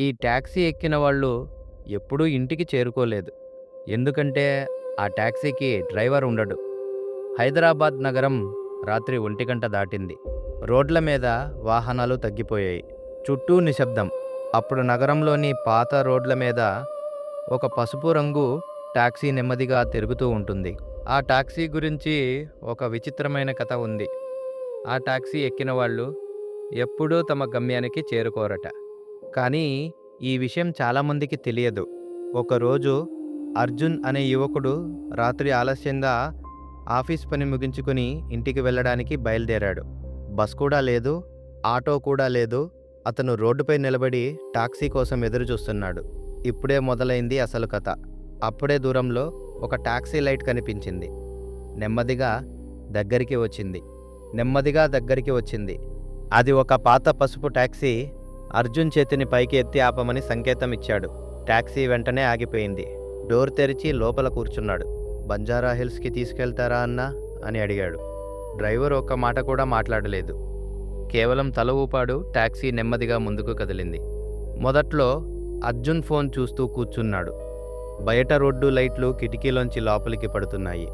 ఈ టాక్సీ ఎక్కిన వాళ్ళు ఎప్పుడూ ఇంటికి చేరుకోలేదు. ఎందుకంటే ఆ టాక్సీకి డ్రైవర్ ఉండడు. హైదరాబాద్ నగరం రాత్రి 1 దాటింది. రోడ్ల మీద వాహనాలు తగ్గిపోయాయి. చుట్టూ నిశ్శబ్దం. అప్పుడు నగరంలోని పాత రోడ్ల మీద ఒక పసుపు రంగు టాక్సీ నెమ్మదిగా తిరుగుతూ ఉంటుంది. ఆ టాక్సీ గురించి ఒక విచిత్రమైన కథ ఉంది. ఆ టాక్సీ ఎక్కిన వాళ్ళు ఎప్పుడూ తమ గమ్యానికి చేరుకోరట. కానీ ఈ విషయం చాలామందికి తెలియదు. ఒకరోజు అర్జున్ అనే యువకుడు రాత్రి ఆలస్యంగా ఆఫీస్ పని ముగించుకుని ఇంటికి వెళ్ళడానికి బయలుదేరాడు. బస్ కూడా లేదు, ఆటో కూడా లేదు. అతను రోడ్డుపై నిలబడి టాక్సీ కోసం ఎదురు చూస్తున్నాడు. ఇప్పుడే మొదలైంది అసలు కథ. అప్పుడే దూరంలో ఒక టాక్సీ లైట్ కనిపించింది. నెమ్మదిగా దగ్గరికి వచ్చింది. నెమ్మదిగా దగ్గరికి వచ్చింది. అది ఒక పాత పసుపు టాక్సీ. అర్జున్ చేతిని పైకి ఎత్తి ఆపమని సంకేతం ఇచ్చాడు. టాక్సీ వెంటనే ఆగిపోయింది. డోర్ తెరిచి లోపల కూర్చున్నాడు. బంజారా హిల్స్కి తీసుకెళ్తారా అన్నా అని అడిగాడు. డ్రైవర్ ఒక్క మాట కూడా మాట్లాడలేదు. కేవలం తల ఊపాడు. టాక్సీ నెమ్మదిగా ముందుకు కదిలింది. మొదట్లో అర్జున్ ఫోన్ చూస్తూ కూర్చున్నాడు. బయట రోడ్డు లైట్లు కిటికీలోంచి లోపలికి పడుతున్నాయి.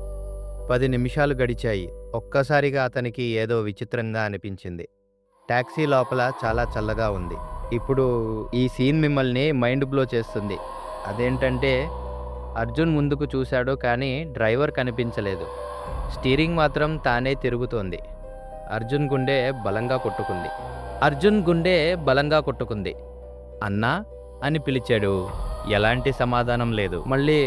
10 నిమిషాలు గడిచాయి. ఒక్కసారిగా అతనికి ఏదో విచిత్రంగా అనిపించింది. టాక్సీ లోపల చాలా చల్లగా ఉంది. ఇప్పుడు ఈ సీన్ మిమ్మల్ని మైండ్ బ్లో చేస్తుంది. అదేంటంటే అర్జున్ ముందుకు చూశాడు, కానీ డ్రైవర్ కనిపించలేదు. స్టీరింగ్ మాత్రం తానే తిరుగుతోంది. అర్జున్ గుండె బలంగా కొట్టుకుంది. అన్నా అని పిలిచాడు. ఎలాంటి సమాధానం లేదు. మళ్ళీ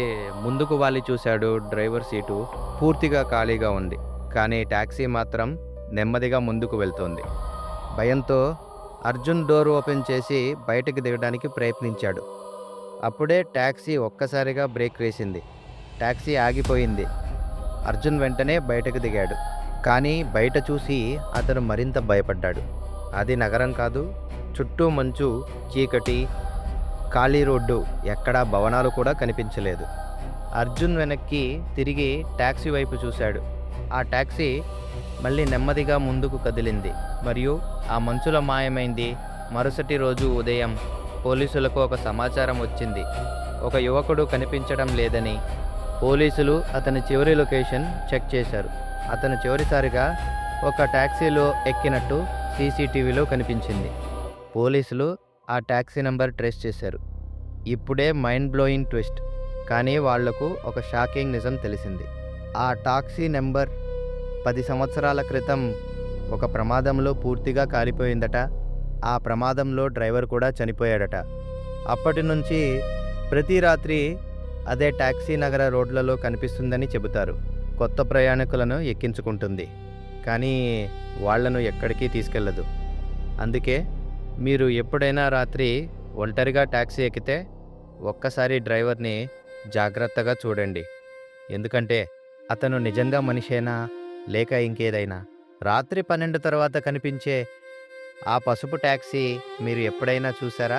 ముందుకు వాలి చూశాడు. డ్రైవర్ సీటు పూర్తిగా ఖాళీగా ఉంది, కానీ టాక్సీ మాత్రం నెమ్మదిగా ముందుకు వెళ్తోంది. భయంతో అర్జున్ డోర్ ఓపెన్ చేసి బయటకు దిగడానికి ప్రయత్నించాడు. అప్పుడే టాక్సీ ఒక్కసారిగా బ్రేక్ వేసింది. టాక్సీ ఆగిపోయింది. అర్జున్ వెంటనే బయటకు దిగాడు. కానీ బయట చూసి అతను మరింత భయపడ్డాడు. అది నగరం కాదు. చుట్టూ మంచు, చీకటి, ఖాళీ రోడ్డు. ఎక్కడా భవనాలు కూడా కనిపించలేదు. అర్జున్ వెనక్కి తిరిగి టాక్సీ వైపు చూశాడు. ఆ టాక్సీ మళ్ళీ నెమ్మదిగా ముందుకు కదిలింది మరియు ఆ మంచులో మాయమైంది. మరుసటి రోజు ఉదయం పోలీసులకు ఒక సమాచారం వచ్చింది. ఒక యువకుడు కనిపించడం లేదని. పోలీసులు అతని చివరి లొకేషన్ చెక్ చేశారు. అతను చివరిసారిగా ఒక టాక్సీలో ఎక్కినట్టు సీసీటీవీలో కనిపించింది. పోలీసులు ఆ టాక్సీ నెంబర్ ట్రేస్ చేశారు. ఇప్పుడే మైండ్ బ్లోయింగ్ ట్విస్ట్. కానీ వాళ్లకు ఒక షాకింగ్ నిజం తెలిసింది. ఆ టాక్సీ నెంబర్ 10 సంవత్సరాల క్రితం ఒక ప్రమాదంలో పూర్తిగా కాలిపోయిందట. ఆ ప్రమాదంలో డ్రైవర్ కూడా చనిపోయాడట. అప్పటి నుంచి ప్రతి రాత్రి అదే టాక్సీ నగర రోడ్లలో కనిపిస్తుందని చెబుతారు. కొత్త ప్రయాణికులను ఎక్కించుకుంటుంది, కానీ వాళ్లను ఎక్కడికి తీసుకెళ్లదు. అందుకే మీరు ఎప్పుడైనా రాత్రి ఒంటరిగా టాక్సీ ఎక్కితే ఒక్కసారి డ్రైవర్ని జాగ్రత్తగా చూడండి. ఎందుకంటే అతను నిజంగా మనిషేనా లేక ఇంకేదైనా. రాత్రి 12 తర్వాత కనిపించే ఆ పసుపు టాక్సీ మీరు ఎప్పుడైనా చూసారా?